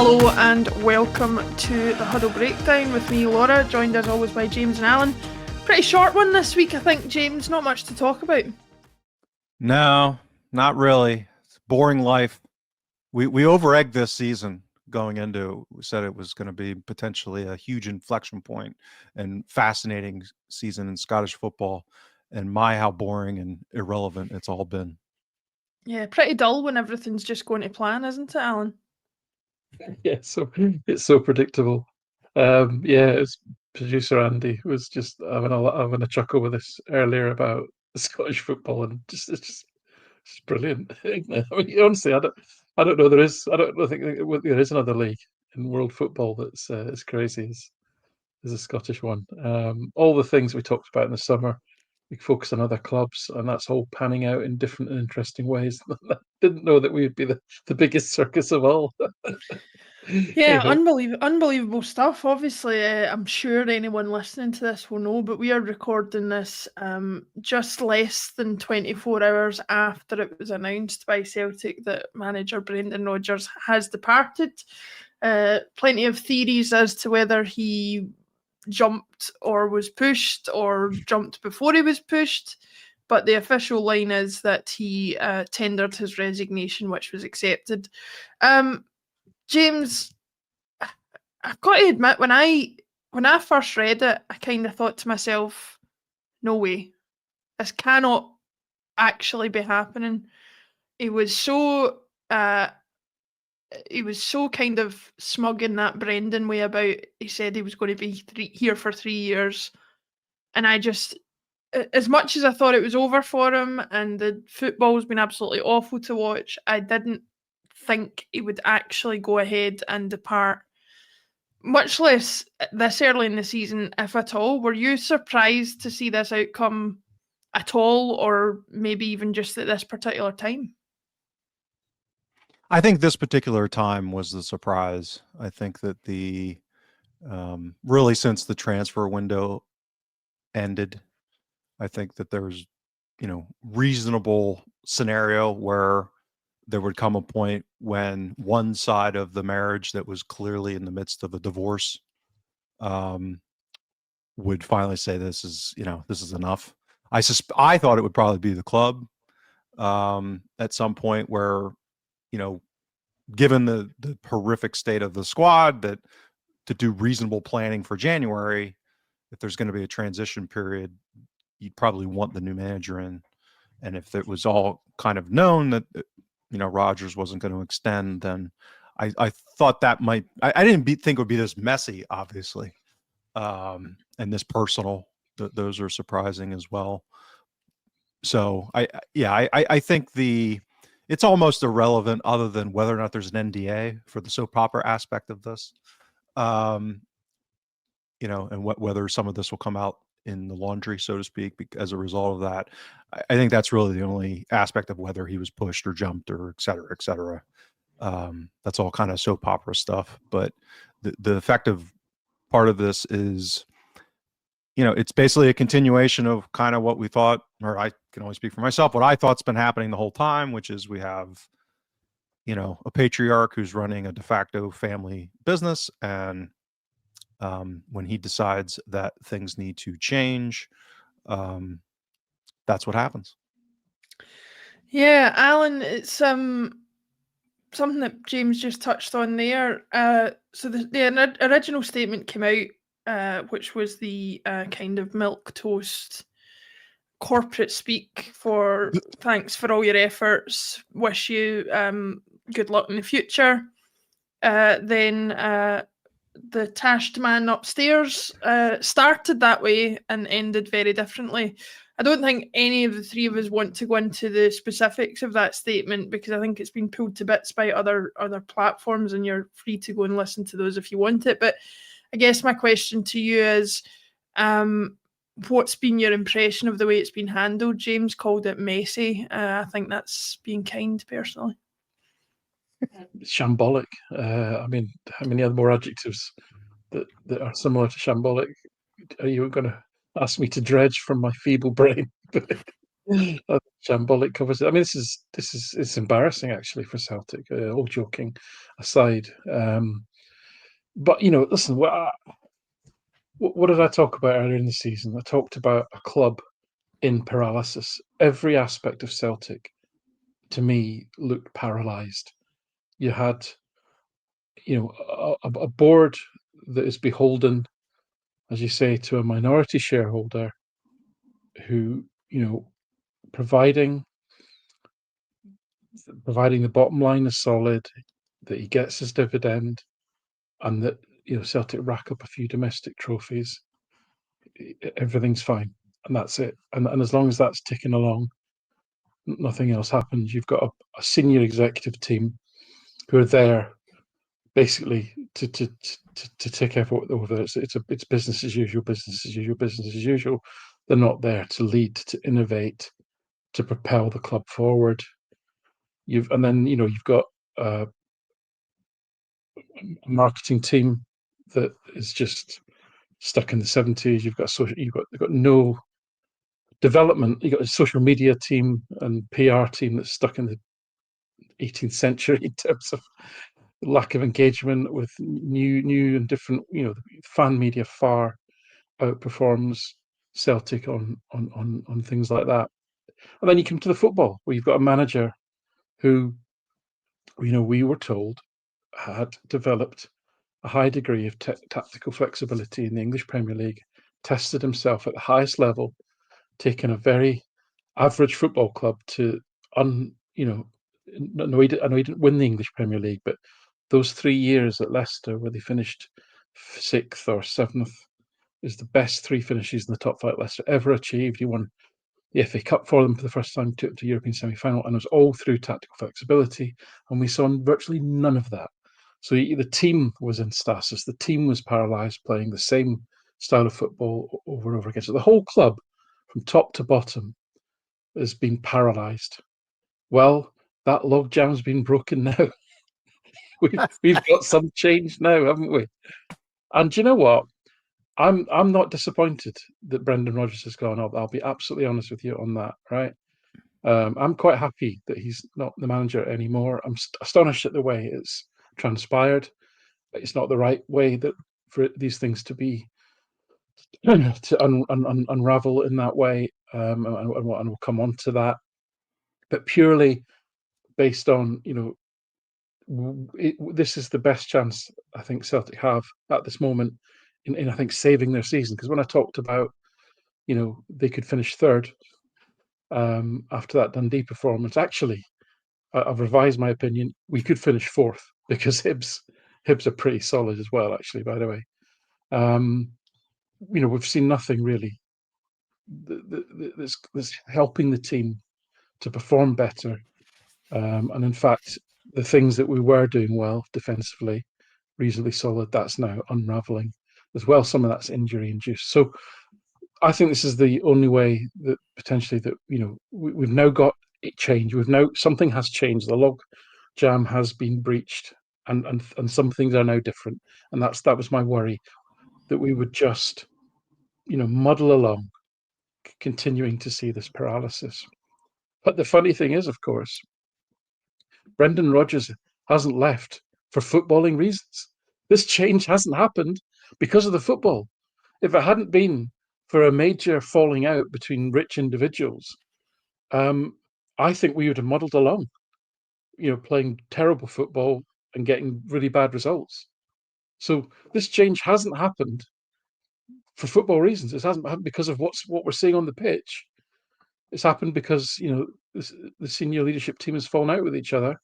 Hello and welcome to the Huddle Breakdown with me, Laura, joined as always by James and Alan. Pretty short one this week, I think, James. Not much to talk about. No, not really. It's a boring life. We over-egged this season going into. We said it was going to be potentially a huge inflection point and fascinating season in Scottish football. And my, how boring and irrelevant it's all been. Yeah, pretty dull when everything's just going to plan, isn't it, Alan? Yeah, so it's so predictable. Yeah, it's producer Andy was just having a chuckle with us earlier about Scottish football, and it's brilliant. I mean, honestly, I don't know I don't think there is another league in world football that's as crazy as the Scottish one. All the things we talked about in the summer, we focus on other clubs, and that's all panning out in different and interesting ways. I didn't know that we would be the biggest circus of all. Yeah, Hey-ho. unbelievable stuff. Obviously, I'm sure anyone listening to this will know, but we are recording this just less than 24 hours after it was announced by Celtic that manager Brendan Rodgers has departed. Plenty of theories as to whether he jumped or was pushed or jumped before he was pushed. But the official line is that he tendered his resignation, which was accepted. James, I've got to admit, when I first read it, I kind of thought to myself, "No way, this cannot actually be happening." He was so kind of smug in that Brendan way about. He said he was going to be here for 3 years, and I just, as much as I thought it was over for him, and the football's been absolutely awful to watch, I didn't think he would actually go ahead and depart, much less this early in the season, if at all. Were you surprised to see this outcome at all, or maybe even just at this particular time? I think this particular time was the surprise. I think that the really since the transfer window ended, I think that there's reasonable scenario where there would come a point when one side of the marriage that was clearly in the midst of a divorce would finally say this is enough. I thought it would probably be the club at some point where, given the horrific state of the squad, that to do reasonable planning for January, if there's going to be a transition period, you'd probably want the new manager in. And if it was all kind of known that Rodgers wasn't going to extend, then I thought that might. I didn't think it would be this messy, obviously, and this personal. Those are surprising as well. So I think it's almost irrelevant, other than whether or not there's an NDA for the soap opera aspect of this, and whether some of this will come out in the laundry, so to speak, as a result of that. I think that's really the only aspect of whether he was pushed or jumped or et cetera, et cetera. That's all kind of soap opera stuff. But the effective part of this is, it's basically a continuation of kind of what we thought, or I can only speak for myself, what I thought's been happening the whole time, which is we have, a patriarch who's running a de facto family business, and when he decides that things need to change, that's what happens. Yeah, Alan, it's something that James just touched on there. So the original statement came out, which was the kind of milquetoast corporate speak for thanks for all your efforts, wish you good luck in the future. Then the tashed man upstairs started that way and ended very differently. I don't think any of the three of us want to go into the specifics of that statement, because I think it's been pulled to bits by other platforms, and you're free to go and listen to those if you want it. But I guess my question to you is, what's been your impression of the way it's been handled? James called it messy. I think that's being kind, personally. Shambolic. I mean, how many other more adjectives that are similar to shambolic are you going to ask me to dredge from my feeble brain? Shambolic covers it. I mean, it's embarrassing actually for Celtic. All joking aside, but listen. What did I talk about earlier in the season? I talked about a club in paralysis. Every aspect of Celtic, to me, looked paralysed. You had, a board that is beholden, as you say, to a minority shareholder who, providing the bottom line is solid, that he gets his dividend, and that Celtic rack up a few domestic trophies, everything's fine, and that's it. And as long as that's ticking along, nothing else happens. You've got a senior executive team who are there basically to take effort over. It's business as usual, business as usual, business as usual. They're not there to lead, to innovate, to propel the club forward. You've got a marketing team that is just stuck in the 70s. You've got no development. You've got a social media team and PR team that's stuck in the 18th century in terms of lack of engagement with new and different. Fan media far outperforms Celtic on things like that. And then you come to the football, where you've got a manager who, we were told had developed a high degree of tactical flexibility in the English Premier League, tested himself at the highest level, taken a very average football club to I know he didn't win the English Premier League, but those 3 years at Leicester where they finished 6th or 7th is the best 3 finishes in the top 5 Leicester ever achieved. He won the FA Cup for them for the first time, to European semi-final, and it was all through tactical flexibility, and we saw virtually none of that. So the team was in stasis. The team was paralysed, playing the same style of football over and over again. So the whole club, from top to bottom, has been paralysed. Well, that logjam's been broken now. we've got some change now, haven't we? And do you know what? I'm not disappointed that Brendan Rodgers has gone. I'll be absolutely honest with you on that, right? I'm quite happy that he's not the manager anymore. I'm astonished at the way it's transpired. It's not the right way for these things to be to unravel in that way, and we'll come on to that. But purely based on this is the best chance I think Celtic have at this moment in I think saving their season. Because when I talked about they could finish third after that Dundee performance, actually I've revised my opinion. We could finish fourth, because Hibs are pretty solid as well, actually, by the way. We've seen nothing really that's helping the team to perform better. And in fact, the things that we were doing well defensively, reasonably solid, that's now unraveling as well. Some of that's injury induced. So I think this is the only way that potentially that we've now got it changed. Something has changed. The log jam has been breached, and some things are now different. And that was my worry, that we would just muddle along, continuing to see this paralysis. But the funny thing is, of course, Brendan Rodgers hasn't left for footballing reasons. This change hasn't happened because of the football. If it hadn't been for a major falling out between rich individuals, I think we would have muddled along, playing terrible football and getting really bad results. So this change hasn't happened for football reasons. It hasn't happened because of what we're seeing on the pitch. It's happened because the senior leadership team has fallen out with each other,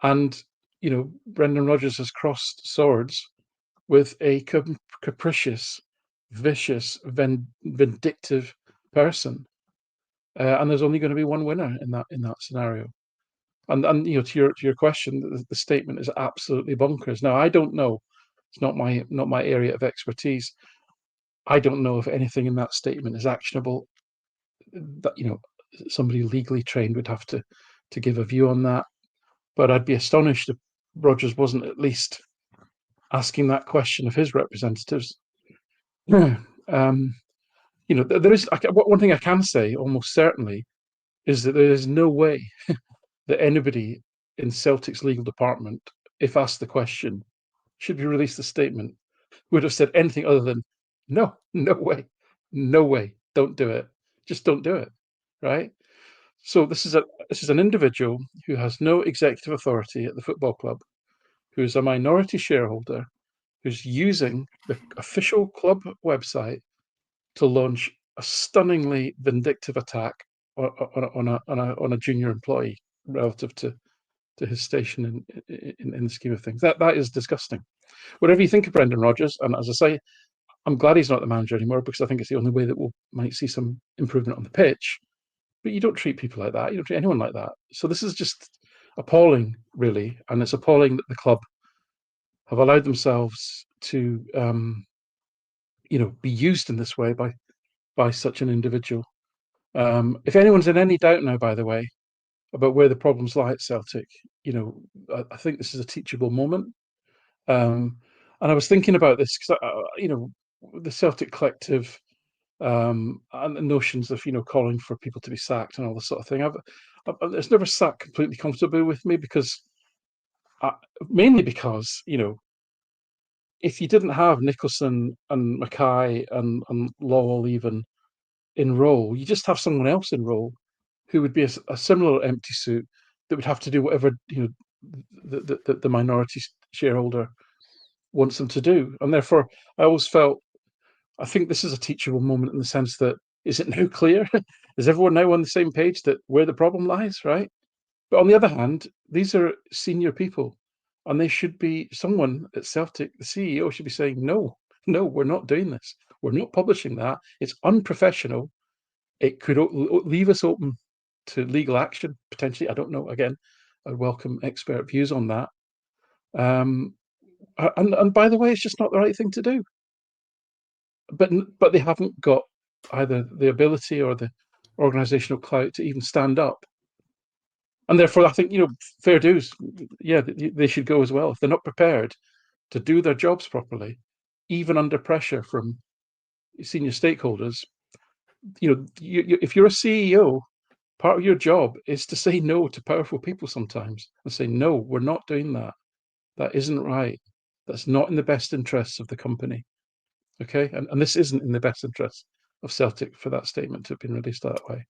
and Brendan Rodgers has crossed swords with a capricious, vicious, vindictive person, and there's only going to be one winner in that scenario. And to your question, the statement is absolutely bonkers. Now, I don't know; it's not my area of expertise. I don't know if anything in that statement is actionable. That somebody legally trained would have to give a view on that. But I'd be astonished if Rodgers wasn't at least asking that question of his representatives. There is one thing I can say almost certainly is that there is no way that anybody in Celtic's legal department, if asked the question, should we release the statement, would have said anything other than, no way, don't do it. Just don't do it, right? So this is an individual who has no executive authority at the football club, who's a minority shareholder, who's using the official club website to launch a stunningly vindictive attack on a junior employee relative to his station in the scheme of things. That is disgusting. Whatever you think of Brendan Rodgers, and as I say, I'm glad he's not the manager anymore, because I think it's the only way that we might see some improvement on the pitch. But you don't treat people like that. You don't treat anyone like that. So this is just appalling, really, and it's appalling that the club have allowed themselves to, be used in this way by such an individual. If anyone's in any doubt now, by the way, about where the problems lie at Celtic, I think this is a teachable moment. And I was thinking about this because, the Celtic collective, and the notions of, calling for people to be sacked and all this sort of thing. It's never sat completely comfortably with me, because mainly because, if you didn't have Nicholson and Mackay and Lowell even in role, you just have someone else in role who would be a similar empty suit that would have to do whatever the minority shareholder wants them to do. And therefore, I think this is a teachable moment in the sense that, is it now clear? Is everyone now on the same page that where the problem lies, right? But on the other hand, these are senior people, and they should be, someone at Celtic, the CEO should be saying, no, we're not doing this. We're not publishing that. It's unprofessional. It could leave us open to legal action, potentially. I don't know. Again, I'd welcome expert views on that. And by the way, it's just not the right thing to do. But they haven't got either the ability or the organizational clout to even stand up. And therefore, I think, fair dues, yeah, they should go as well. If they're not prepared to do their jobs properly, even under pressure from senior stakeholders, if you're a CEO, part of your job is to say no to powerful people sometimes, and say, no, we're not doing that. That isn't right. That's not in the best interests of the company. Okay, and this isn't in the best interests of Celtic for that statement to have been released that way.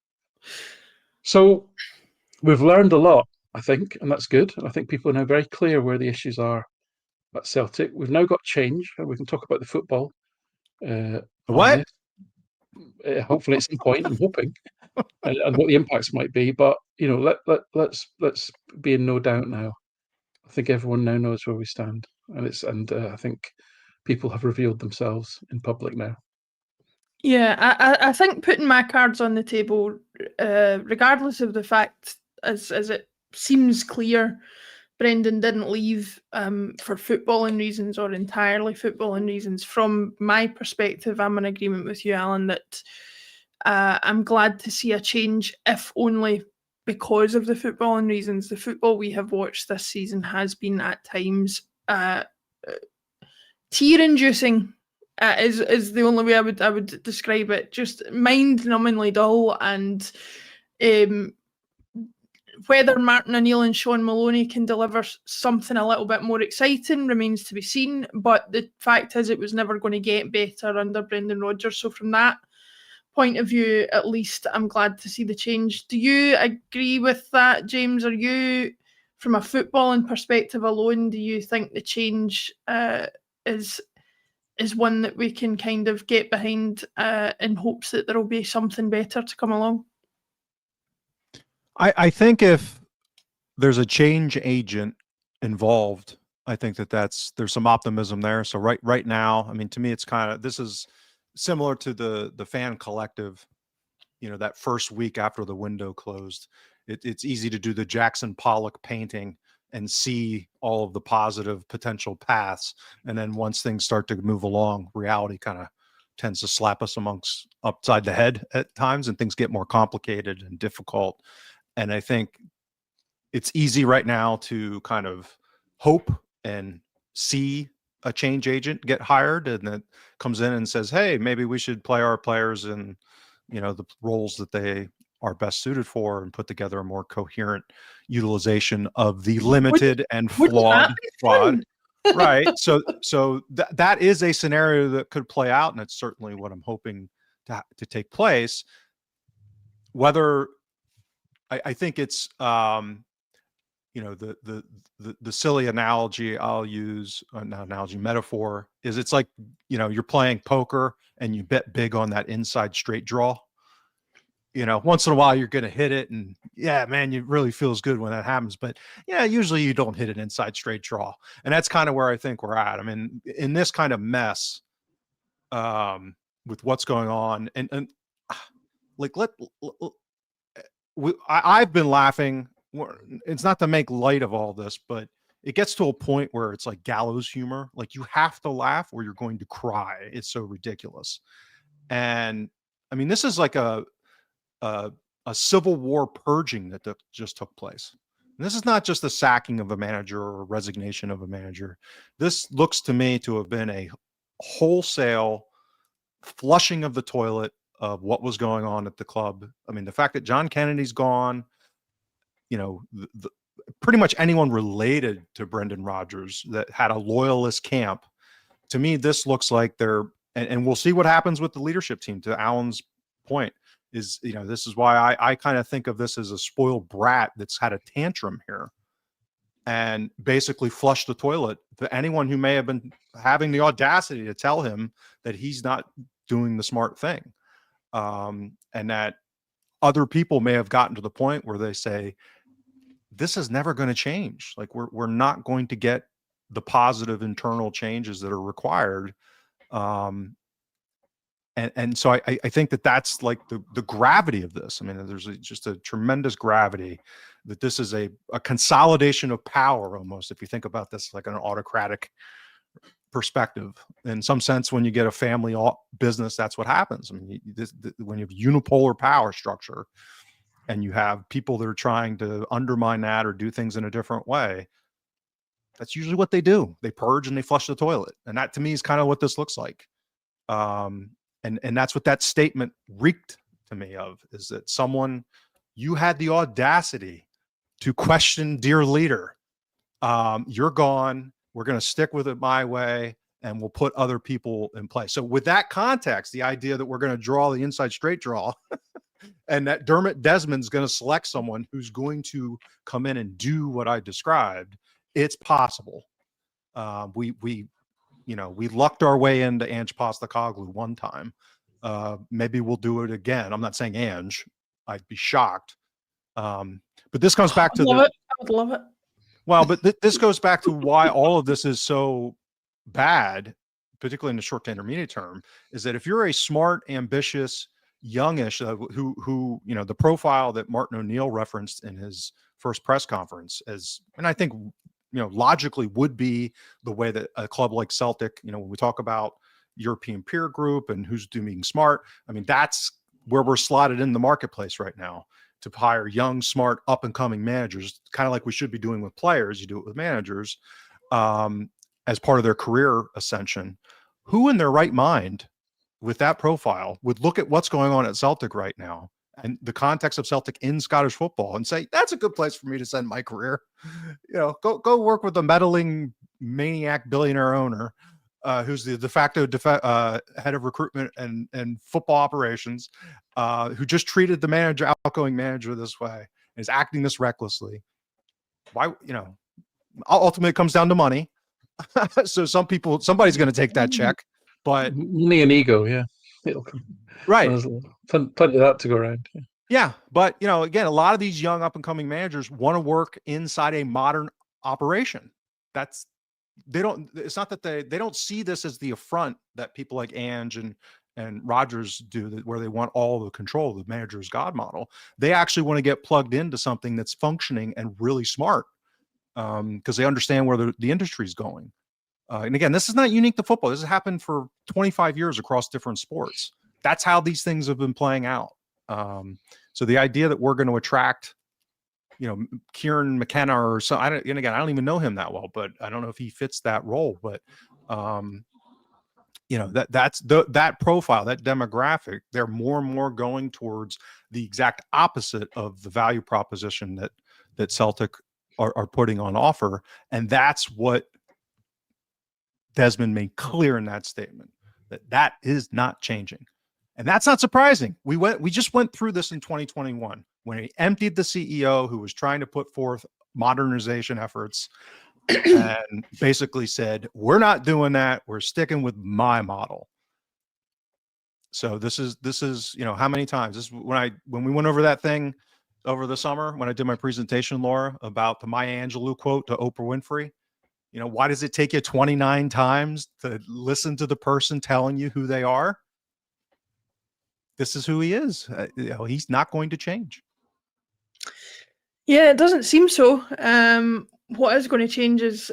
So we've learned a lot, I think, and that's good. And I think people are now very clear where the issues are at Celtic. We've now got change, and we can talk about the football. What? Hopefully, at some point, I'm hoping, and what the impacts might be. But let's be in no doubt now. I think everyone now knows where we stand, and I think people have revealed themselves in public now. Yeah, I think putting my cards on the table, regardless of the fact, as it seems clear, Brendan didn't leave for footballing reasons or entirely footballing reasons. From my perspective, I'm in agreement with you, Alan, that I'm glad to see a change, if only because of the footballing reasons. The football we have watched this season has been at times tear-inducing. Is the only way I would describe it. Just mind-numbingly dull, and whether Martin O'Neill and Shaun Maloney can deliver something a little bit more exciting remains to be seen. But the fact is, it was never going to get better under Brendan Rodgers. So from that point of view, at least, I'm glad to see the change. Do you agree with that, James? Are you, from a footballing perspective alone, do you think the change is one that we can kind of get behind in hopes that there will be something better to come along? I think if there's a change agent involved, I think there's some optimism there. So right now, I mean, to me, it's this is similar to the fan collective, that first week after the window closed. It's easy to do the Jackson Pollock painting and see all of the positive potential paths. And then once things start to move along, reality kind of tends to slap us upside the head at times, and things get more complicated and difficult. And I think it's easy right now to kind of hope and see a change agent get hired, and that comes in and says, hey, maybe we should play our players in, the roles that they are best suited for, and put together a more coherent utilization of the limited and flawed squad. Right. So that is a scenario that could play out, and it's certainly what I'm hoping to take place. Whether I think it's the silly analogy I'll use, not analogy, metaphor, is it's like, you're playing poker and you bet big on that inside straight draw. Once in a while you're going to hit it, and yeah, man, it really feels good when that happens. But yeah, usually you don't hit an inside straight draw. And that's kind of where I think we're at. I mean, in this kind of mess, with what's going on, and like, I've been laughing. It's not to make light of all this, but it gets to a point where it's like gallows humor. Like, you have to laugh or you're going to cry. It's so ridiculous. And I mean, this is like a civil war purging that just took place. And this is not just the sacking of a manager or a resignation of a manager. This looks to me to have been a wholesale flushing of the toilet of what was going on at the club. I mean, the fact that John Kennedy's gone, pretty much anyone related to Brendan Rodgers that had a loyalist camp, to me, this looks like and we'll see what happens with the leadership team. To Alan's point, is, this is why I kind of think of this as a spoiled brat that's had a tantrum here and basically flushed the toilet to anyone who may have been having the audacity to tell him that he's not doing the smart thing. And that other people may have gotten to the point where they say, this is never going to change. Like, we're not going to get the positive internal changes that are required. And so I think that's like the gravity of this. I mean, there's just a tremendous gravity that this is a consolidation of power, almost, if you think about this like an autocratic perspective. In some sense, when you get a family business, that's what happens. I mean, when you have unipolar power structure and you have people that are trying to undermine that or do things in a different way, that's usually what they do. They purge and they flush the toilet. And that, to me, is kind of what this looks like. And that's what that statement reeked to me of, is that you had the audacity to question dear leader. You're gone. We're going to stick with it my way, and we'll put other people in place. So with that context, the idea that we're going to draw the inside straight draw and that Dermot Desmond's going to select someone who's going to come in and do what I described, it's possible. We lucked our way into Ange Postecoglou one time. Maybe we'll do it again. I'm not saying Ange. I'd be shocked. But this comes back to I would love it. Well, but this goes back to why all of this is so bad, particularly in the short to intermediate term, is that if you're a smart, ambitious, youngish, who the profile that Martin O'Neill referenced in his first press conference, and I think logically would be the way that a club like Celtic, when we talk about European peer group and who's doing smart, I mean, that's where we're slotted in the marketplace right now, to hire young, smart, up and coming managers, kind of like we should be doing with players. You do it with managers, as part of their career ascension. Who in their right mind with that profile would look at what's going on at Celtic right now and the context of Celtic in Scottish football and say, that's a good place for me to send my career? Go work with a meddling maniac billionaire owner, who's the de facto head of recruitment and football operations, who just treated the outgoing manager this way and is acting this recklessly. Why, ultimately it comes down to money. So somebody's going to take that check, but money and ego. Yeah. It'll come. Right. There's plenty of that to go around. Yeah. But, again, a lot of these young up and coming managers want to work inside a modern operation. It's not that they don't see this as the affront that people like Ange and Rodgers do, where they want all the control, the manager's God model. They actually want to get plugged into something that's functioning and really smart, because they understand where the industry is going. And again, this is not unique to football. This has happened for 25 years across different sports. That's how these things have been playing out. So the idea that we're going to attract, Kieran McKenna or so, I don't even know him that well, but I don't know if he fits that role. But that's that profile, that demographic. They're more and more going towards the exact opposite of the value proposition that Celtic are putting on offer, and that's what Desmond made clear in that statement, that is not changing. And that's not surprising. We just went through this in 2021 when he emptied the CEO who was trying to put forth modernization efforts and basically said, we're not doing that. We're sticking with my model. So this is, how many times this when we went over that thing over the summer, when I did my presentation, Laura, about the Maya Angelou quote to Oprah Winfrey, why does it take you 29 times to listen to the person telling you who they are? This is who he is. He's not going to change. Yeah, it doesn't seem so. What is going to change is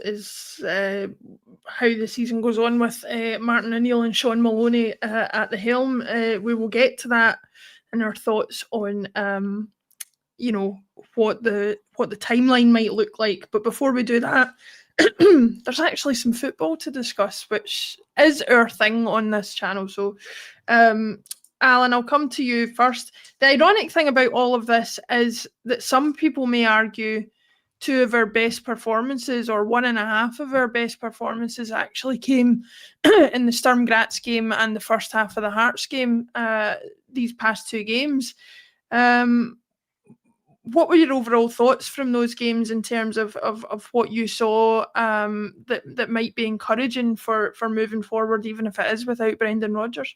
how the season goes on with Martin O'Neill and Shaun Maloney at the helm. We will get to that in our thoughts on what the timeline might look like. But before we do that, there's actually some football to discuss, which is our thing on this channel. So, Alan, I'll come to you first. The ironic thing about all of this is that some people may argue two of our best performances, or one and a half of our best performances, actually came in the Sturm Graz game and the first half of the Hearts game, these past two games. What were your overall thoughts from those games in terms of what you saw that might be encouraging for moving forward, even if it is without Brendan Rodgers?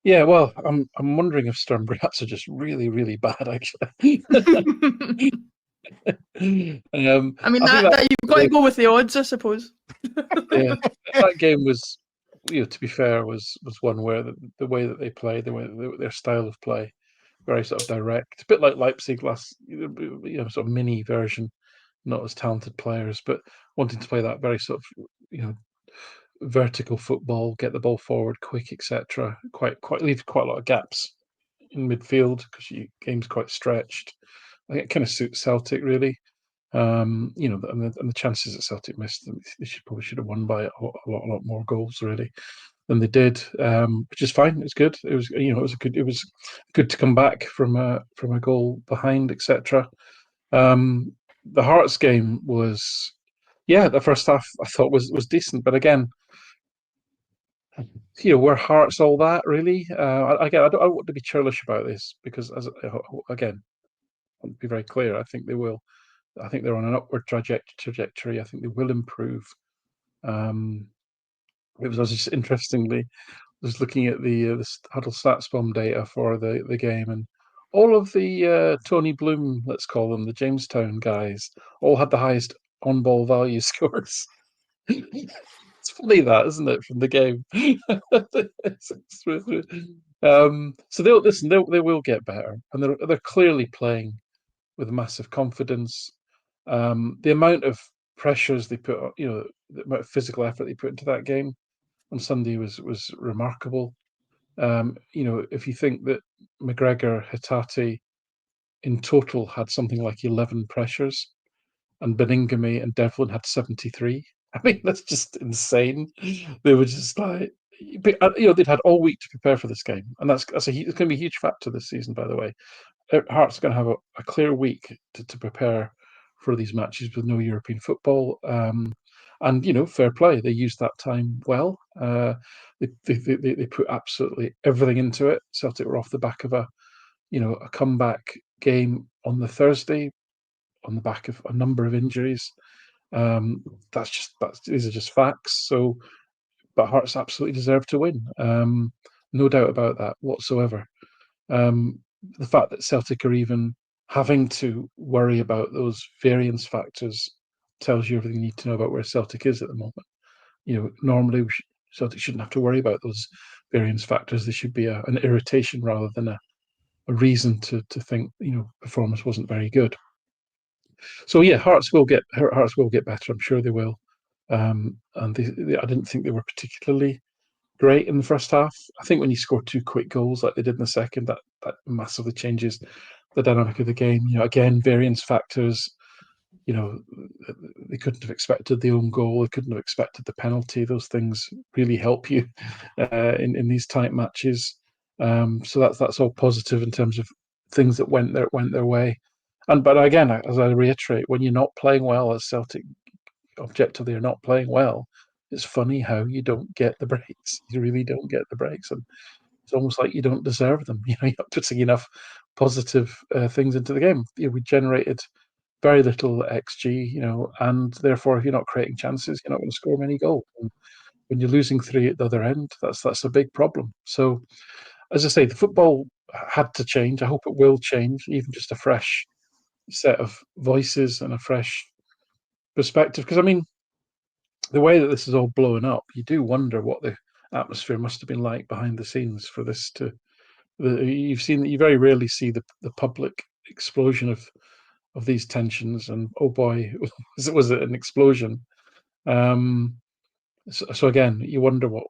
Yeah, well, I'm wondering if Sturm Graz are just really, really bad, actually. I mean, that you've got to go with the odds, I suppose. Yeah, that game was, to be fair, was one where the way that they play, their style of play, very sort of direct, a bit like Leipzig last, sort of mini version, not as talented players, but wanting to play that very sort of, vertical football, get the ball forward quick, etc. Quite leave quite a lot of gaps in midfield because your game's quite stretched. I think it kind of suits Celtic really. And the chances that Celtic missed, they probably should have won by a lot more goals really than they did, which is fine. It's good. It was it was good to come back from a goal behind, etc. The Hearts game was, the first half I thought was decent, but again, were Hearts all that really? I don't want to be churlish about this because, again, I want to be very clear. I think they will. I think they're on an upward trajectory. I think they will improve. It was just interestingly, I was looking at the Huddle Stats Bomb data for the game, and all of the Tony Bloom, let's call them the Jamestown guys, all had the highest on-ball value scores. It's funny that, isn't it, from the game? So they will get better, and they're clearly playing with massive confidence. The amount of pressures they put, the amount of physical effort they put into that game on Sunday was remarkable. If you think that McGregor, Hatate in total had something like 11 pressures, and Beningame and Devlin had 73. I mean, that's just insane. They were just like, they'd had all week to prepare for this game, and it's going to be a huge factor this season, by the way. Hearts are going to have a clear week to prepare for these matches with no European football. And fair play, they used that time well. They put absolutely everything into it. Celtic were off the back of a comeback game on the Thursday, on the back of a number of injuries. These are just facts. So, but Hearts absolutely deserve to win. No doubt about that whatsoever. The fact that Celtic are even having to worry about those variance factors tells you everything you need to know about where Celtic is at the moment. Normally Celtic shouldn't have to worry about those variance factors. They should be an irritation rather than a reason to think performance wasn't very good. So yeah, Hearts will get better. I'm sure they will. And I didn't think they were particularly great in the first half. I think when you score two quick goals like they did in the second, that massively changes the dynamic of the game. Again, variance factors. they couldn't have expected the own goal. They couldn't have expected the penalty. Those things really help you in these tight matches. So that's all positive in terms of things that went their way. But again, as I reiterate, when you're not playing well, as Celtic objectively are not playing well, it's funny how you don't get the breaks. You really don't get the breaks, and it's almost like you don't deserve them. You're not putting enough positive things into the game. We generated very little XG, and therefore, if you're not creating chances, you're not going to score many goals. And when you're losing 3 at the other end, that's a big problem. So, as I say, the football had to change. I hope it will change, even just a fresh set of voices and a fresh perspective. Because, I mean, the way that this is all blowing up, you do wonder what the atmosphere must have been like behind the scenes for this to. You very rarely see the public explosion of these tensions, and oh boy, was it an explosion. So again, you wonder what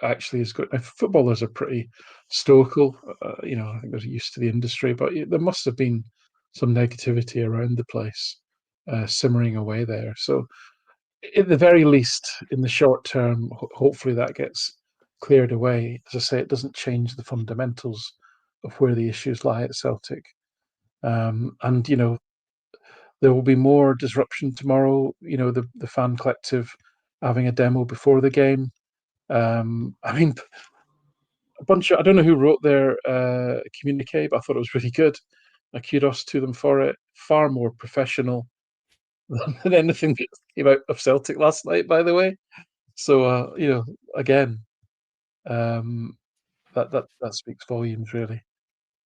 actually is good. Footballers are pretty stoical, I think they're used to the industry, but there must have been some negativity around the place simmering away there. So at the very least, in the short term, hopefully that gets cleared away. As I say, it doesn't change the fundamentals of where the issues lie at Celtic. And there will be more disruption tomorrow. The fan collective having a demo before the game. I mean, I don't know who wrote their communique, but I thought it was really good. Kudos to them for it. Far more professional than anything that came out of Celtic last night, by the way. So, again, that speaks volumes, really.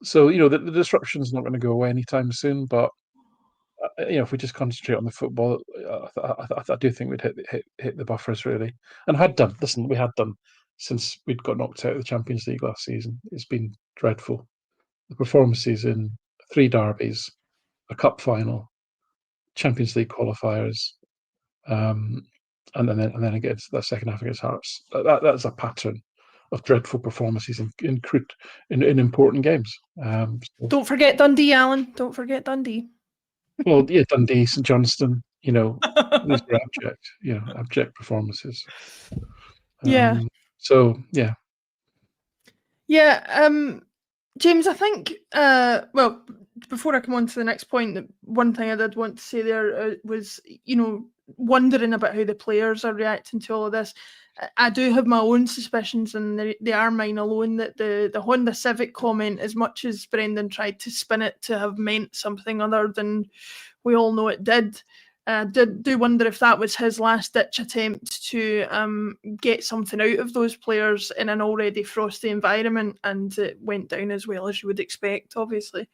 So, the disruption's not going to go away anytime soon, but if we just concentrate on the football, I do think we'd hit the buffers, really, and had done. Listen, we had done since we'd got knocked out of the Champions League last season. It's been dreadful. The performances in 3 derbies, a cup final, Champions League qualifiers, and then again that second half against Hearts. That's a pattern of dreadful performances in important games. Don't forget Dundee, Alan. Don't forget Dundee. Well, yeah, Dundee, St Johnstone, these were abject performances. Yeah. So, yeah. Yeah, James, I think, well, before I come on to the next point, one thing I did want to say there was, wondering about how the players are reacting to all of this. I do have my own suspicions, and they are mine alone, that the Honda Civic comment, as much as Brendan tried to spin it to have meant something other than we all know it did, do wonder if that was his last-ditch attempt to get something out of those players in an already frosty environment, and it went down as well as you would expect, obviously.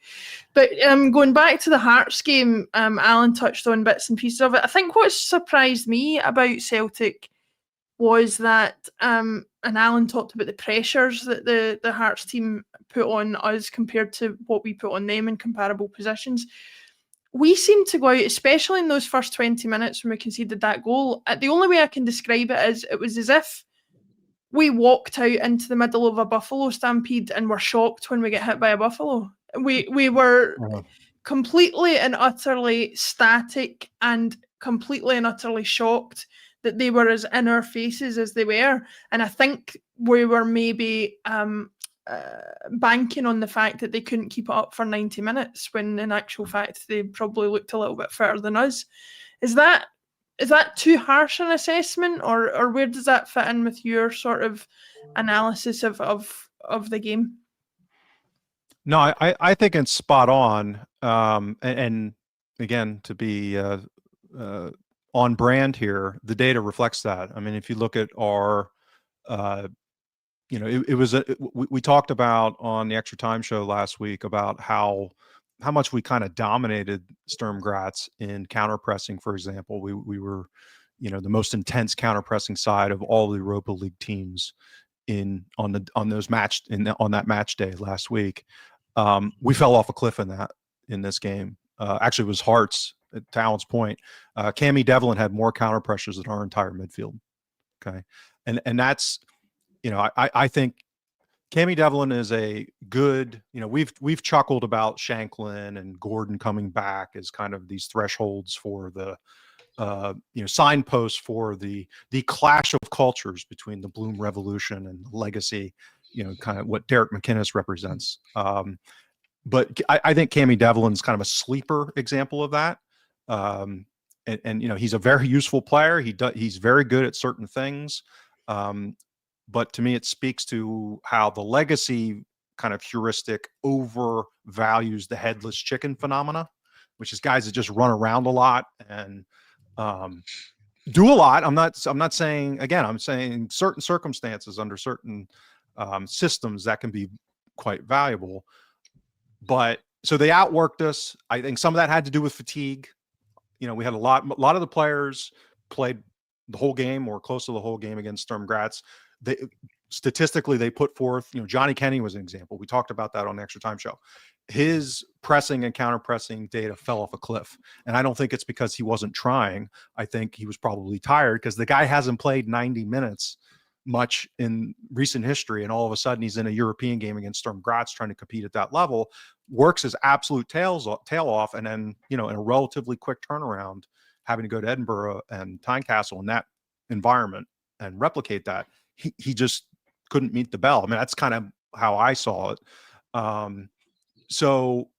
But going back to the Hearts game, Alan touched on bits and pieces of it. I think what surprised me about Celtic was that, and Alan talked about the pressures that the Hearts team put on us compared to what we put on them in comparable positions. We seemed to go out, especially in those first 20 minutes when we conceded that goal. The only way I can describe it is it was as if we walked out into the middle of a buffalo stampede and were shocked when we get hit by a buffalo. We were completely and utterly static and completely and utterly shocked that they were as in our faces as they were. And I think we were maybe banking on the fact that they couldn't keep it up for 90 minutes, when in actual fact they probably looked a little bit fitter than us. Is that too harsh an assessment, or where does that fit in with your sort of analysis of the game? No, I think it's spot on. And again, to be on brand here, the data reflects that. I mean, if you look at our we talked about on the Extra Time show last week about how much we kind of dominated Sturm Graz in counter pressing. For example, we were, the most intense counter pressing side of all the Europa League teams on that match day last week. We fell off a cliff in this game. Actually, it was Hearts, to Alan's point. Cammy Devlin had more counter pressures than our entire midfield. Okay, and that's. I think Cammy Devlin is a good, we've chuckled about Shanklin and Gordon coming back as kind of these thresholds for the signposts for the clash of cultures between the Bloom Revolution and the legacy, kind of what Derek McInnes represents. But I think Cammy Devlin's kind of a sleeper example of that. And he's a very useful player. He's very good at certain things. But to me, it speaks to how the legacy kind of heuristic overvalues the headless chicken phenomena, which is guys that just run around a lot and do a lot. I'm not saying, again, I'm saying certain circumstances under certain systems that can be quite valuable. But so they outworked us. I think some of that had to do with fatigue. We had a lot of the players played the whole game or close to the whole game against Sturm Graz. Statistically, they put forth, Johnny Kenny was an example. We talked about that on the Extra Time show. His pressing and counter pressing data fell off a cliff. And I don't think it's because he wasn't trying. I think he was probably tired because the guy hasn't played 90 minutes much in recent history. And all of a sudden he's in a European game against Sturm Graz trying to compete at that level, works his absolute tail off. And then, in a relatively quick turnaround, having to go to Edinburgh and Tynecastle in that environment and replicate that, he just couldn't meet the bell. I mean, that's kind of how I saw it. So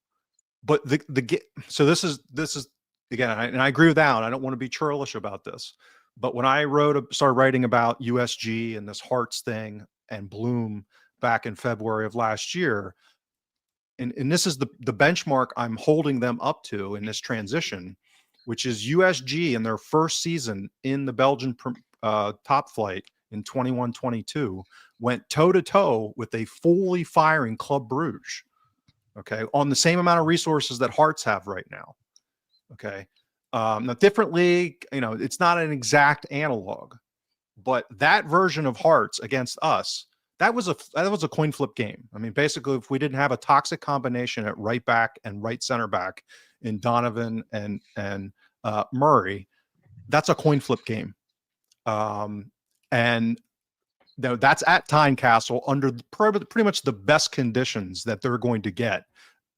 this is again, and I agree with Alan. I don't want to be churlish about this, but when I started writing about USG and this Hearts thing and Bloom back in February of last year, and this is the benchmark I'm holding them up to in this transition, which is USG in their first season in the Belgian top flight in 21-22 went toe-to-toe with a fully firing Club Brugge, okay, on the same amount of resources that Hearts have right now, okay. Now, different league, it's not an exact analog, but that version of Hearts against us, that was a coin flip game. I mean, basically, if we didn't have a toxic combination at right back and right center back in Donovan and Murray, that's a coin flip game. And that's at Tynecastle under pretty much the best conditions that they're going to get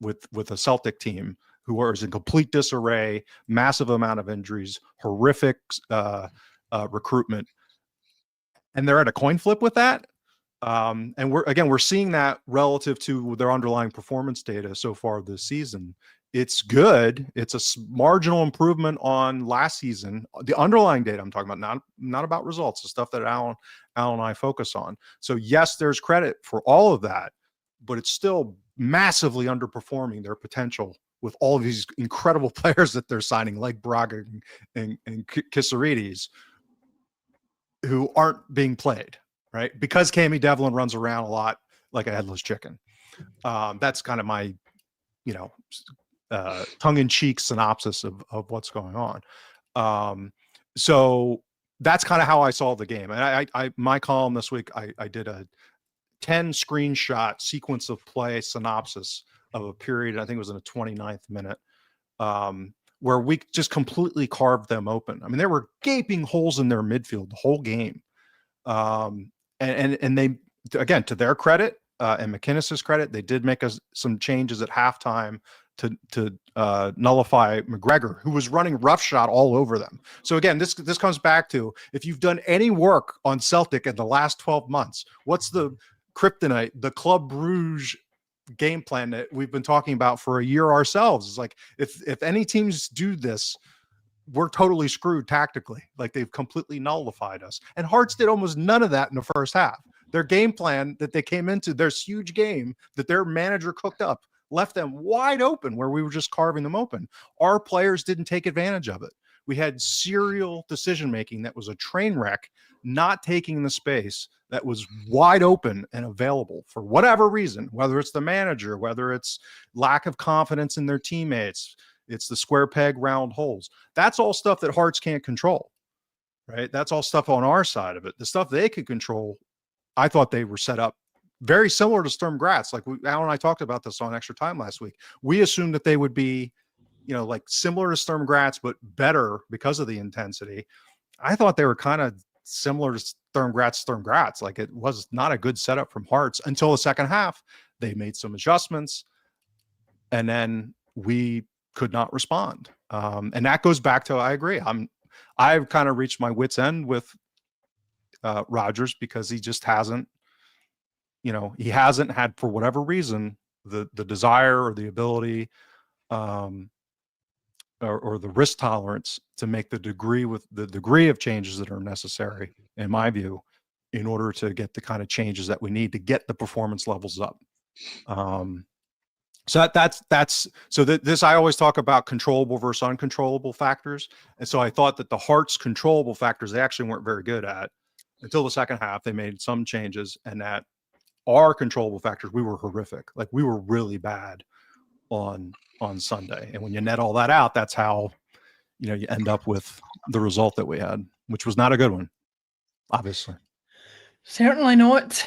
with a Celtic team who is in complete disarray, massive amount of injuries, horrific recruitment, and they're at a coin flip with that. And we're seeing that relative to their underlying performance data so far this season. It's good. It's a marginal improvement on last season. The underlying data I'm talking about, not about results, the stuff that Alan and I focus on. So yes, there's credit for all of that, but it's still massively underperforming their potential with all of these incredible players that they're signing, like Braga and Kisarides, who aren't being played, right? Because Cammy Devlin runs around a lot like a headless chicken. That's kind of my, tongue-in-cheek synopsis of what's going on. So that's kind of how I saw the game. And I my column this week, I did a 10 screenshot sequence of play synopsis of a period, I think it was in the 29th minute, where we just completely carved them open. I mean, there were gaping holes in their midfield the whole game. And they, again, to their credit, and McInnes's credit, they did make some changes at halftime to nullify McGregor, who was running roughshod all over them. So again, this comes back to, if you've done any work on Celtic in the last 12 months, what's the kryptonite, the Club Brugge game plan that we've been talking about for a year ourselves? It's like, if any teams do this, we're totally screwed tactically. Like, they've completely nullified us. And Hearts did almost none of that in the first half. Their game plan that they came into, their huge game that their manager cooked up, left them wide open where we were just carving them open. Our players didn't take advantage of it. We had serial decision-making that was a train wreck, not taking the space that was wide open and available for whatever reason, whether it's the manager, whether it's lack of confidence in their teammates, it's the square peg, round holes. That's all stuff that Hearts can't control, right? That's all stuff on our side of it. The stuff they could control, I thought they were set up very similar to Sturm Graz. Like Alan and I talked about this on Extra Time last week. We assumed that they would be, like similar to Sturm Graz, but better because of the intensity. I thought they were kind of similar to Sturm Graz. Like, it was not a good setup from Hearts until the second half. They made some adjustments, and then we could not respond. And that goes back to, I agree. I've kind of reached my wit's end with Rodgers, because he just hasn't, he hasn't had, for whatever reason, the desire or the ability, or the risk tolerance to make the degree of changes that are necessary, in my view, in order to get the kind of changes that we need to get the performance levels up. So this, I always talk about controllable versus uncontrollable factors. And so I thought that the Hearts controllable factors, they actually weren't very good at until the second half. They made some changes, and that our controllable factors, we were horrific. Like, we were really bad on Sunday. And when you net all that out, that's how, you end up with the result that we had, which was not a good one, obviously. Certainly not.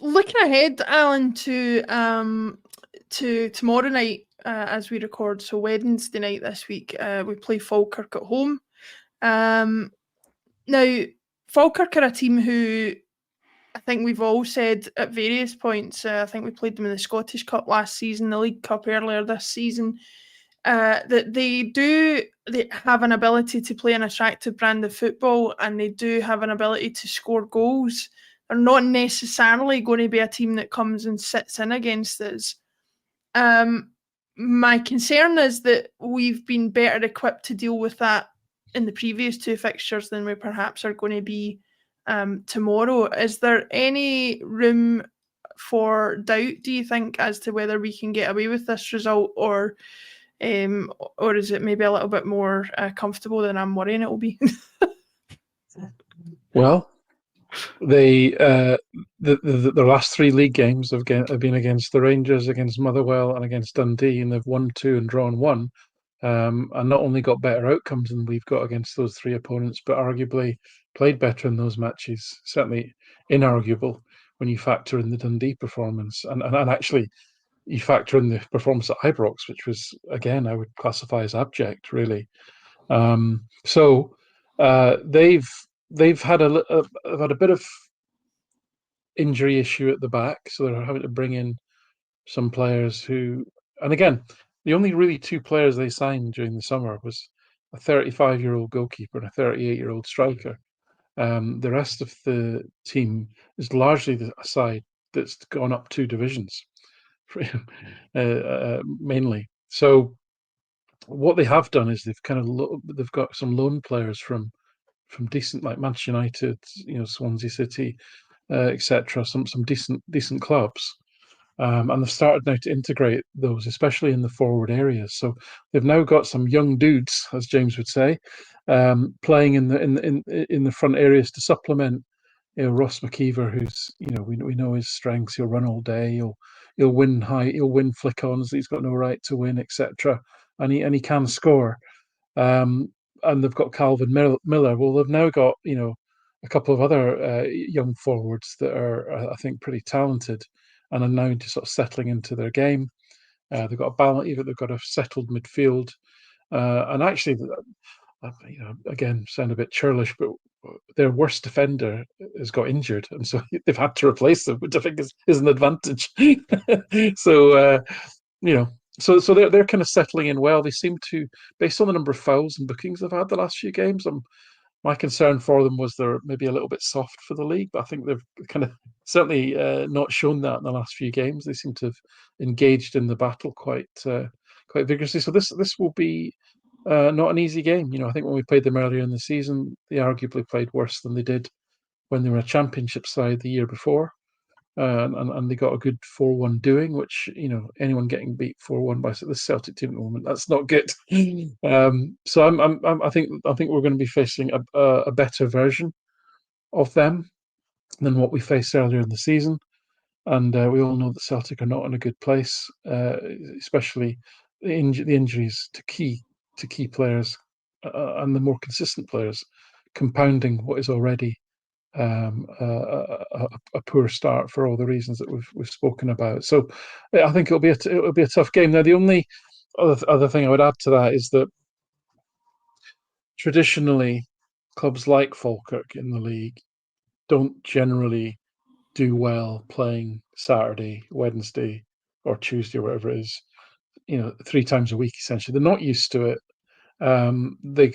Looking ahead, Alan, to tomorrow night, as we record, so Wednesday night this week, we play Falkirk at home. Now, Falkirk are a team who I think we've all said at various points, I think we played them in the Scottish Cup last season, the League Cup earlier this season, that they have an ability to play an attractive brand of football, and they do have an ability to score goals. They're not necessarily going to be a team that comes and sits in against us. My concern is that we've been better equipped to deal with that in the previous two fixtures than we perhaps are going to be tomorrow. Is there any room for doubt, do you think, as to whether we can get away with this result, or is it maybe a little bit more comfortable than I'm worrying it will be? Well, the last three league games have been against the Rangers, against Motherwell, and against Dundee, and they've won 2 and drawn 1. And not only got better outcomes than we've got against those three opponents, but arguably played better in those matches. Certainly inarguable when you factor in the Dundee performance, and actually you factor in the performance at Ibrox, which was, again, I would classify as abject, really. So they've had a bit of injury issue at the back, so they're having to bring in some players who, and again, the only really two players they signed during the summer was a 35-year-old goalkeeper and a 38-year-old striker. The rest of the team is largely a side that's gone up 2 divisions, mainly. So what they have done is they've got some loan players from decent, like Manchester United, Swansea City, etc. Some decent clubs. And they've started now to integrate those, especially in the forward areas. So they've now got some young dudes, as James would say, playing in the front areas to supplement. Ross McKeever, who's we know his strengths. He'll run all day. He'll win flick-ons that he's got no right to win, etc. And he can score. And they've got Calvin Miller. Well, they've now got a couple of other young forwards that are, I think, pretty talented, and are now just sort of settling into their game. They've got a balance, they've got a settled midfield, and actually, again, sound a bit churlish, but their worst defender has got injured, and so they've had to replace them, which I think is an advantage. So so they're kind of settling in well. They seem to, based on the number of fouls and bookings they've had the last few games, my concern for them was they're maybe a little bit soft for the league, but I think they've kind of certainly not shown that in the last few games. They seem to have engaged in the battle quite vigorously. So this will be not an easy game. I think when we played them earlier in the season, they arguably played worse than they did when they were a championship side the year before. And they got a good 4-1 doing, which anyone getting beat 4-1 by the Celtic team at the moment, that's not good. So I think we're going to be facing a better version of them than what we faced earlier in the season, and we all know that Celtic are not in a good place, especially the injuries to key players and the more consistent players, compounding what is already a poor start for all the reasons that we've spoken about. So I think it'll be a tough game. Now, the only other thing I would add to that is that traditionally clubs like Falkirk in the league don't generally do well playing Saturday, Wednesday, or Tuesday, or whatever it is, 3 times a week. Essentially, they're not used to it. And I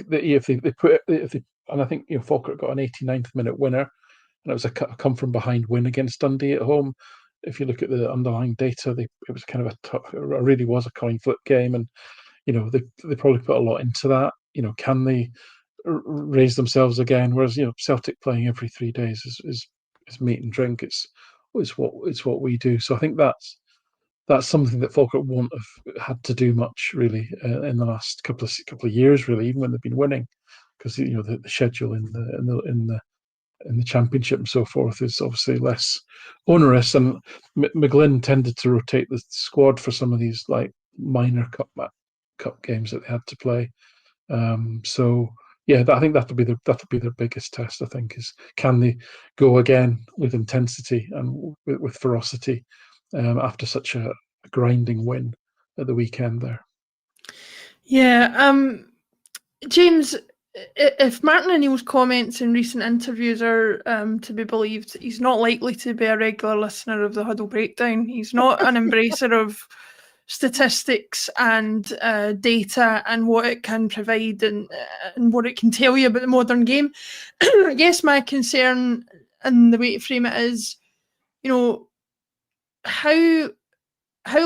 think Falkirk got an 89th minute winner, and it was a come from behind win against Dundee at home. If you look at the underlying data, it was kind of it really was a coin flip game, and they probably put a lot into that. Can they raise themselves again? Whereas Celtic playing every 3 days is meat and drink. It's what we do. So I think that's something that Falkirk won't have had to do much really in the last couple of years, really, even when they've been winning, because the schedule in the championship and so forth is obviously less onerous. And McGlynn tended to rotate the squad for some of these like minor cup games that they had to play. So yeah, I think that'll be their biggest test. I think is, can they go again with intensity and with ferocity after such a grinding win at the weekend there. Yeah, James, if Martin O'Neill's comments in recent interviews are to be believed, he's not likely to be a regular listener of the Huddle Breakdown. He's not an embracer of statistics and data and what it can provide and what it can tell you about the modern game. I guess my concern and the way to frame it is, how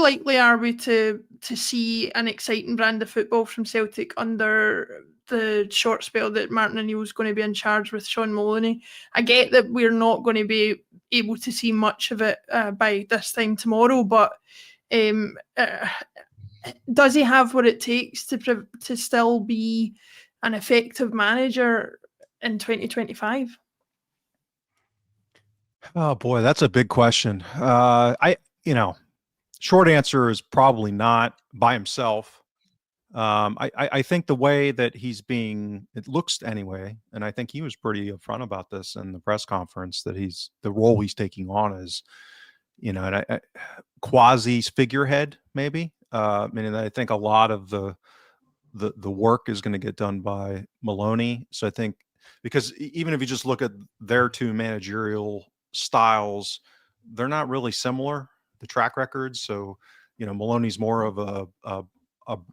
likely are we to see an exciting brand of football from Celtic under the short spell that Martin O'Neill is going to be in charge with Shaun Maloney? I get that we're not going to be able to see much of it by this time tomorrow, but does he have what it takes to still be an effective manager in 2025? Oh boy, that's a big question. Short answer is probably not by himself. I think the way that it looks anyway, and I think he was pretty upfront about this in the press conference, that the role he's taking on is, quasi figurehead, maybe. Meaning that I think a lot of the work is going to get done by Maloney. So I think, because even if you just look at their two managerial styles, they're not really similar, the track records. So, Maloney's more of a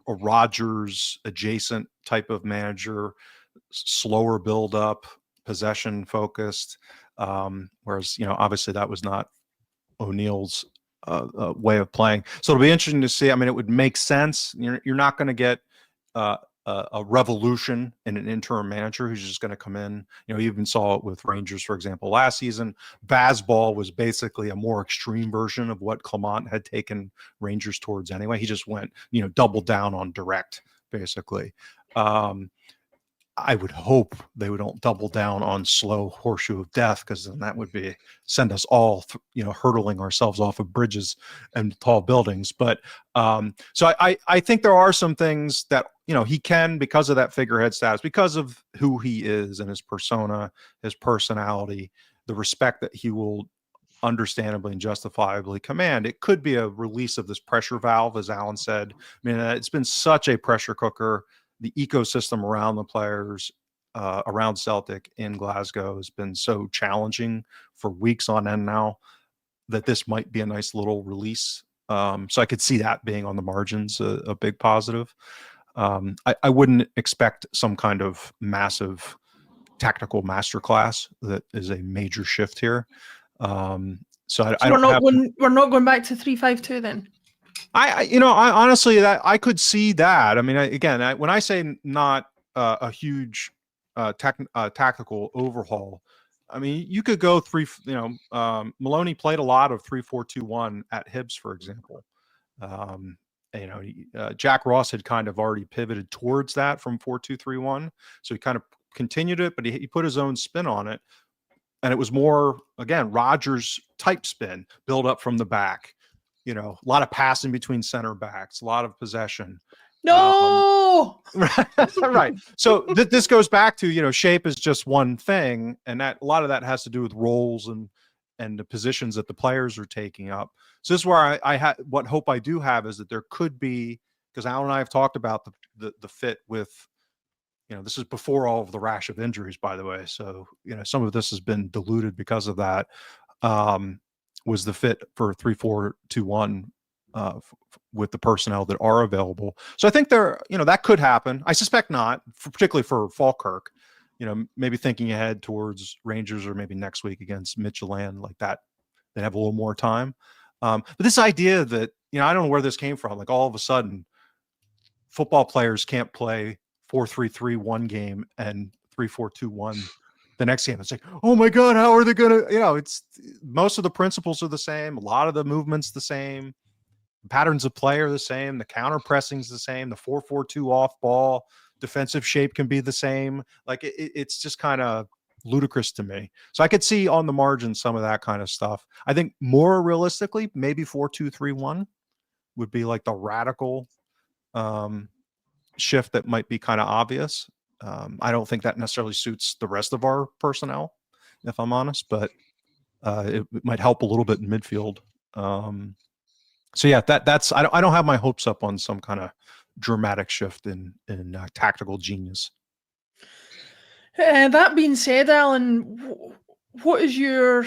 Rodgers adjacent type of manager, slower build up, possession focused. Whereas, obviously that was not O'Neill's way of playing. So it'll be interesting to see. I mean, it would make sense. You're not going to get a revolution in an interim manager who's just going to come in. You even saw it with Rangers, for example, last season. Bazball was basically a more extreme version of what Clement had taken Rangers towards anyway. He just went, double down on direct, basically. I would hope they don't double down on slow horseshoe of death, because then that would send us all, hurtling ourselves off of bridges and tall buildings. But so I think there are some things that, he can, because of that figurehead status, because of who he is and his persona, his personality, the respect that he will understandably and justifiably command. It could be a release of this pressure valve, as Alan said. I mean, it's been such a pressure cooker. The ecosystem around the players, around Celtic in Glasgow, has been so challenging for weeks on end now, that this might be a nice little release. So I could see that being on the margins a big positive. I wouldn't expect some kind of massive tactical masterclass that is a major shift here. So we're not going back to 3-5-2 then. I honestly, that I could see that. I mean, when I say not a huge tactical overhaul, I mean, you could go Maloney played a lot of 3-4-2-1 at Hibs, for example. Jack Ross had kind of already pivoted towards that from 4-2-3-1, so he kind of continued it, but he put his own spin on it, and it was more, again, Rodgers type spin, build up from the back. A lot of passing between center backs, a lot of possession. No! Right. So this goes back to, shape is just one thing. And that a lot of that has to do with roles and the positions that the players are taking up. So this is where what hope I do have is that there could be, because Alan and I have talked about the fit with, this is before all of the rash of injuries, by the way. So, some of this has been diluted because of that. Was the fit for 3-4-2-1 with the personnel that are available. So I think that could happen. I suspect not, particularly for Falkirk. Maybe thinking ahead towards Rangers or maybe next week against Midtjylland like that, they have a little more time. But this idea that, I don't know where this came from. Like all of a sudden, football players can't play 4-3-3 one game and 3-4-2-1 the next game. It's like, oh my God, how are they going to, it's most of the principles are the same. A lot of the movements the same. Patterns of play are the same. The counter pressing is the same. The 4-4-2 off ball defensive shape can be the same. Like it's just kind of ludicrous to me. So I could see on the margin some of that kind of stuff. I think more realistically, maybe 4-2-3-1 would be like the radical shift that might be kind of obvious. I don't think that necessarily suits the rest of our personnel, if I'm honest, but it might help a little bit in midfield. So yeah, that's I don't have my hopes up on some kind of dramatic shift in tactical genius. That being said, Alan, what is your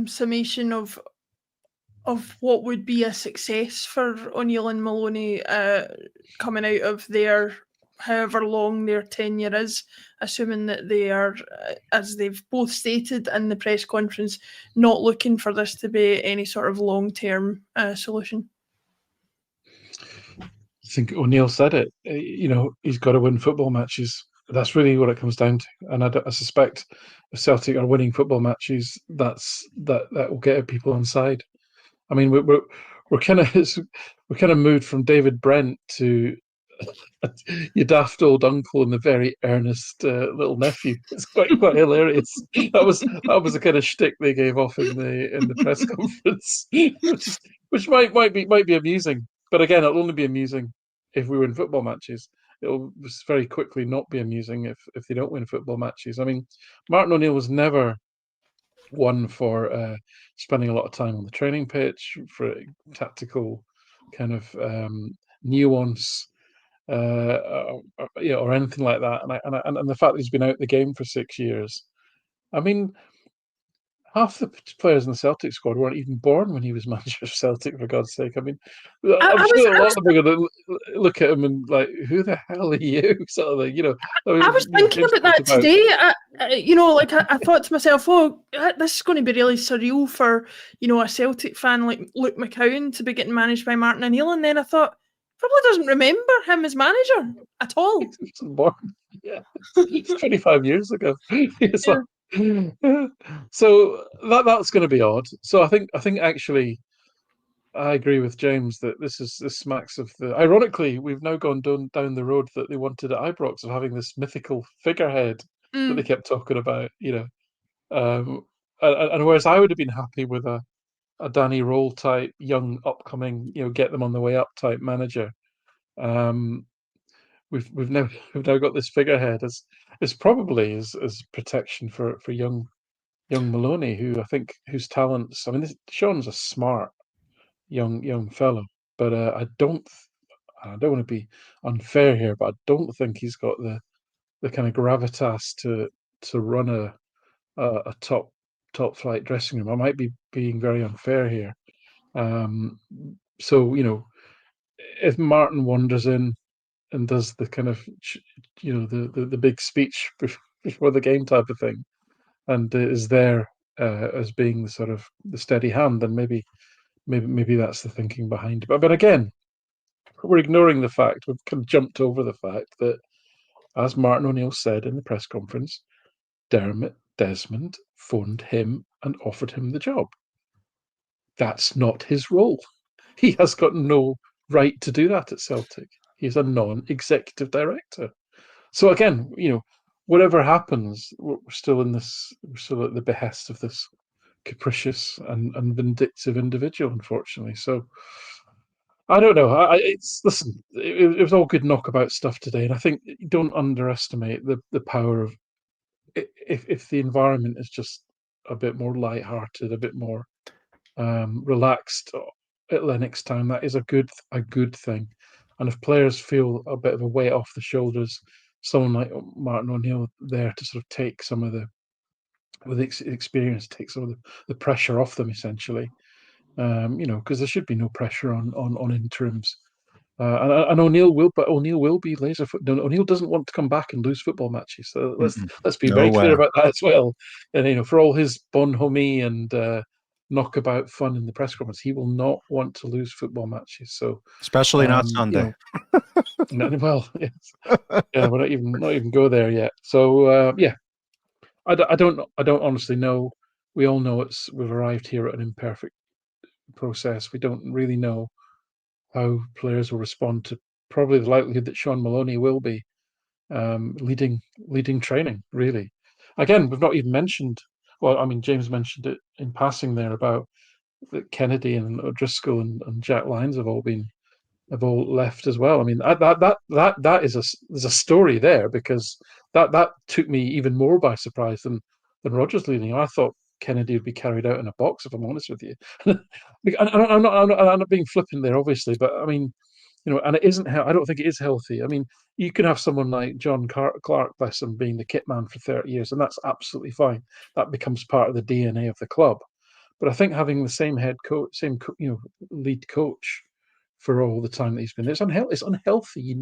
summation of what would be a success for O'Neill and Maloney coming out of their however long their tenure is, assuming that they are, as they've both stated in the press conference, not looking for this to be any sort of long-term solution? I think O'Neill said it. He's got to win football matches. That's really what it comes down to. And I suspect if Celtic are winning football matches, that will get people on side. I mean, we're kind of moved from David Brent to your daft old uncle and the very earnest little nephew. It's quite hilarious. That was the kind of shtick they gave off in the press conference, which might be amusing. But again, it'll only be amusing if we win football matches. It'll very quickly not be amusing if they don't win football matches. I mean, Martin O'Neill was never one for spending a lot of time on the training pitch for tactical kind of nuance. Or anything like that, and the fact that he's been out the game for 6 years. I mean, half the players in the Celtic squad weren't even born when he was manager of Celtic, for God's sake. I mean, I'm sure a lot of them are going to look at him and like, who the hell are you? Sort of thing, I was thinking about that today. I thought to myself, this is going to be really surreal for, a Celtic fan like Luke McCowan to be getting managed by Martin O'Neill. And then I thought, probably doesn't remember him as manager at all. He wasn't born. Yeah, it's 25 years ago. It's Yeah. So that's going to be odd. So I think actually, I agree with James that this smacks of the. Ironically, we've now gone down the road that they wanted at Ibrox of having this mythical figurehead that they kept talking about. And whereas I would have been happy with a Danny Roll type, young, upcoming, get them on the way up type manager. We've now got this figurehead as probably as protection for young Maloney, who I think whose talents. I mean, Shaun's a smart young fellow, but I don't want to be unfair here, but I don't think he's got the kind of gravitas to run a top flight dressing room. I might be being very unfair here. So if Martin wanders in and does the kind of the big speech before the game type of thing, and is there as being the sort of the steady hand, then maybe that's the thinking behind it. But again, we're ignoring the fact, we've kind of jumped over the fact that, as Martin O'Neill said in the press conference, Dermot Desmond phoned him and offered him the job. That's not his role. He has got no right to do that at Celtic. He's a non-executive director. So again, whatever happens, we're still at the behest of this capricious and vindictive individual, unfortunately. So I don't know. Listen. It was all good knockabout stuff today, and I think don't underestimate the power of if the environment is just a bit more light-hearted, a bit more relaxed at Lennox Town. That is a good thing. And if players feel a bit of a weight off the shoulders, someone like Martin O'Neill there to sort of take some of the, with experience, take some of the pressure off them, essentially. Because there should be no pressure on interims. And O'Neill will be laser foot. O'Neill doesn't want to come back and lose football matches. So let's be very clear about that as well. And for all his bonhomie and knockabout fun in the press conference, he will not want to lose football matches. So especially not Sunday. Well, yes. Yeah, we're not even go there yet. So I don't honestly know. We all know we've arrived here at an imperfect process. We don't really know how players will respond to probably the likelihood that Shaun Maloney will be leading training. Really, again, we've not even mentioned. Well, I mean, James mentioned it in passing there about that Kennedy and O'Driscoll and Jack Lyons have all left as well. I mean, that is there's a story there, because that took me even more by surprise than Rodgers leaving. I thought Kennedy would be carried out in a box, if I'm honest with you. I'm not being flippant there, obviously, but I mean, and it isn't. I don't think it is healthy. I mean, you can have someone like John Clark, bless him, being the kit man for 30 years, and that's absolutely fine. That becomes part of the DNA of the club. But I think having the same head coach, lead coach for all the time that he's been there, it's unhealthy.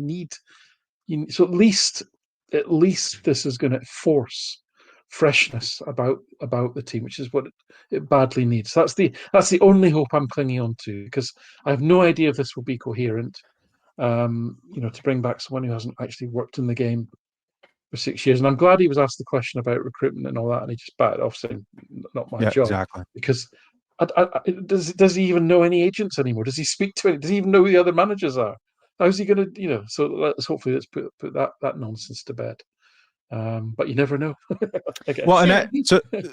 So at least this is going to force freshness about the team, which is what it badly needs. That's the only hope I'm clinging on to, because I have no idea if this will be coherent. To bring back someone who hasn't actually worked in the game for 6 years, and I'm glad he was asked the question about recruitment and all that, and he just batted off saying, "Not my job." Exactly. Because does he even know any agents anymore? Does he speak to any? Does he even know who the other managers are? How's he going to, So let's put that nonsense to bed. But you never know. Well, and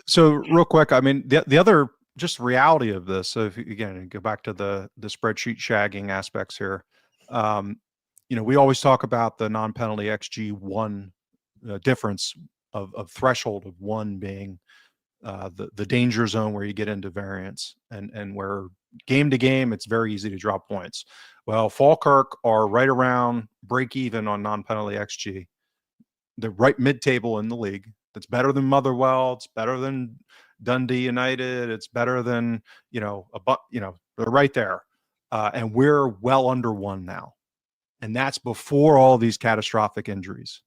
so real quick, I mean, the other just reality of this. So if again, go back to the spreadsheet shagging aspects here. We always talk about the non-penalty XG1 difference of threshold of 1 being the danger zone where you get into variance, and where game to game it's very easy to drop points. Well, Falkirk are right around break even on non-penalty XG. They're right mid-table in the league. That's better than Motherwell. It's better than Dundee United. It's better than they're right there, and we're well under 1 now, and that's before all these catastrophic injuries.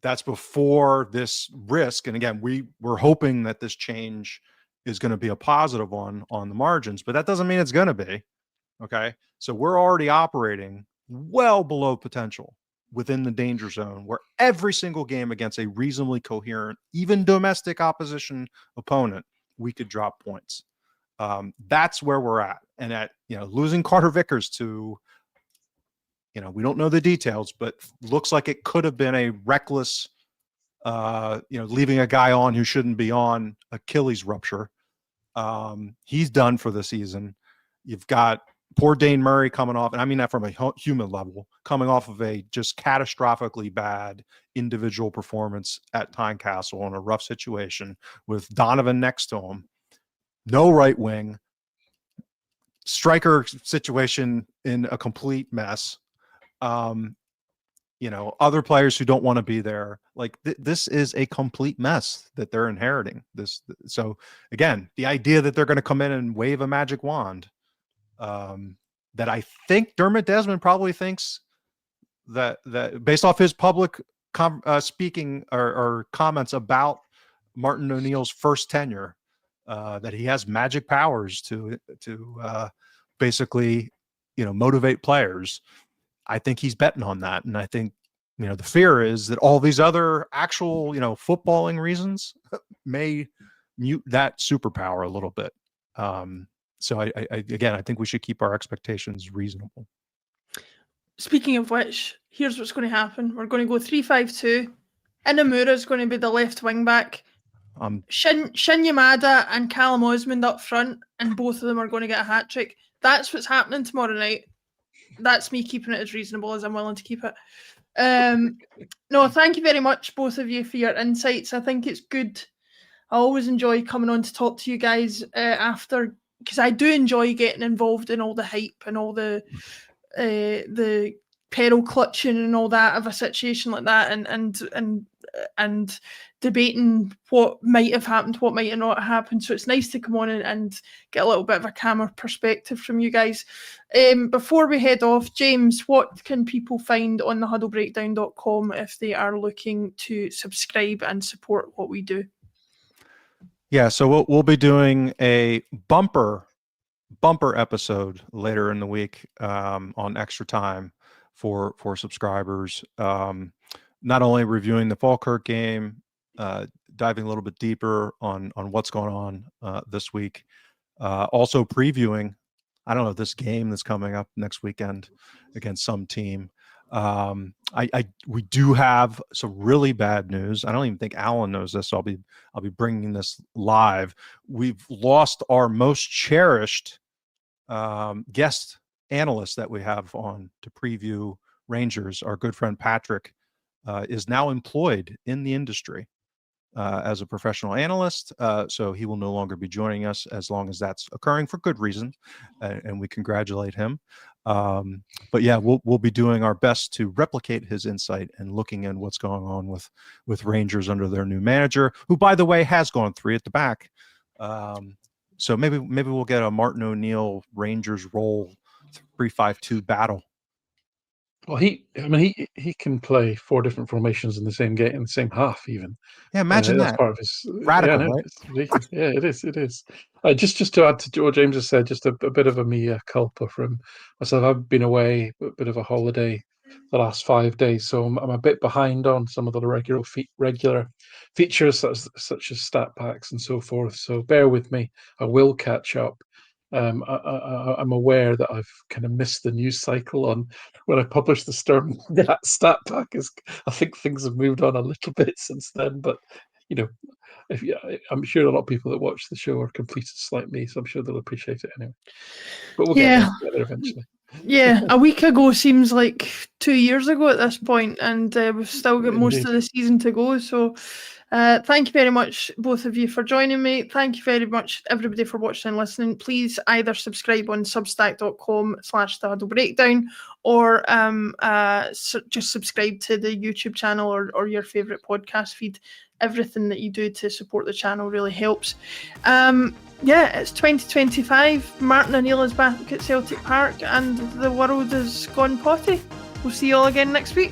That's before this risk. And again, we're hoping that this change is going to be a positive one on the margins, but that doesn't mean it's going to be. Okay. So we're already operating well below potential within the danger zone, where every single game against a reasonably coherent, even domestic opposition opponent, we could drop points. That's where we're at. And at, losing Carter Vickers to, we don't know the details, but looks like it could have been a reckless, leaving a guy on who shouldn't be on, Achilles rupture. He's done for the season. You've got poor Dane Murray coming off, and I mean that from a human level, coming off of a just catastrophically bad individual performance at Tynecastle in a rough situation with Donovan next to him. No right wing. Striker situation in a complete mess. Other players who don't want to be there. Like this is a complete mess that they're inheriting. So again, the idea that they're going to come in and wave a magic wand, that I think Dermot Desmond probably thinks that based off his public speaking or comments about Martin O'Neill's first tenure, that he has magic powers to basically, motivate players. I think he's betting on that. And I think, the fear is that all these other actual, footballing reasons may mute that superpower a little bit. So I think we should keep our expectations reasonable. Speaking of which, here's what's going to happen. We're going to go 3-5-2. Inamura is going to be the left wing back. Shin Yamada and Callum Osmond up front, and both of them are going to get a hat-trick. That's what's happening tomorrow night. That's me keeping it as reasonable as I'm willing to keep it. No, thank you very much, both of you, for your insights. I think it's good. I always enjoy coming on to talk to you guys after, because I do enjoy getting involved in all the hype and all the peril clutching and all that of a situation like that, and debating what might have happened, what might have not happened. So it's nice to come on and get a little bit of a calmer perspective from you guys. Before we head off, James, what can people find on thehuddlebreakdown.com if they are looking to subscribe and support what we do? Yeah, so we'll be doing a bumper episode later in the week on Extra Time for subscribers. Not only reviewing the Falkirk game, diving a little bit deeper on what's going on this week, also previewing, I don't know, this game that's coming up next weekend against some team. We do have some really bad news. I don't even think Alan knows this, so I'll be bringing this live. We've lost our most cherished guest analyst that we have on to preview Rangers. Our good friend Patrick is now employed in the industry as a professional analyst, so he will no longer be joining us as long as that's occurring for good reason, and we congratulate him. But yeah, we'll be doing our best to replicate his insight and looking in what's going on with Rangers under their new manager, who, by the way, has gone 3 at the back. So maybe we'll get a Martin O'Neill Rangers roll 3-5-2 battle. Well, he can play 4 different formations in the same game, in the same half, even. Yeah, imagine that's that. part of his Radical, yeah, no, right? It's ridiculous. Yeah, it is. It is. Just to add to what James has said, just a bit of a mea culpa from myself. I've been away, a bit of a holiday the last 5 days, so I'm a bit behind on some of the regular features such as stat packs and so forth. So bear with me. I will catch up. I'm aware that I've kind of missed the news cycle on when I published the Sturm stat pack. I think things have moved on a little bit since then, but I'm sure a lot of people that watch the show are completists like me, so I'm sure they'll appreciate it anyway. But we'll get there eventually. Yeah, a week ago seems like 2 years ago at this point, and we've still got most of the season to go. So thank you very much, both of you, for joining me. Thank you very much, everybody, for watching and listening. Please either subscribe on substack.com/thehuddlebreakdown or just subscribe to the YouTube channel or your favourite podcast feed. Everything that you do to support the channel really helps. It's 2025. Martin O'Neill is back at Celtic Park and the world has gone potty. We'll see you all again next week.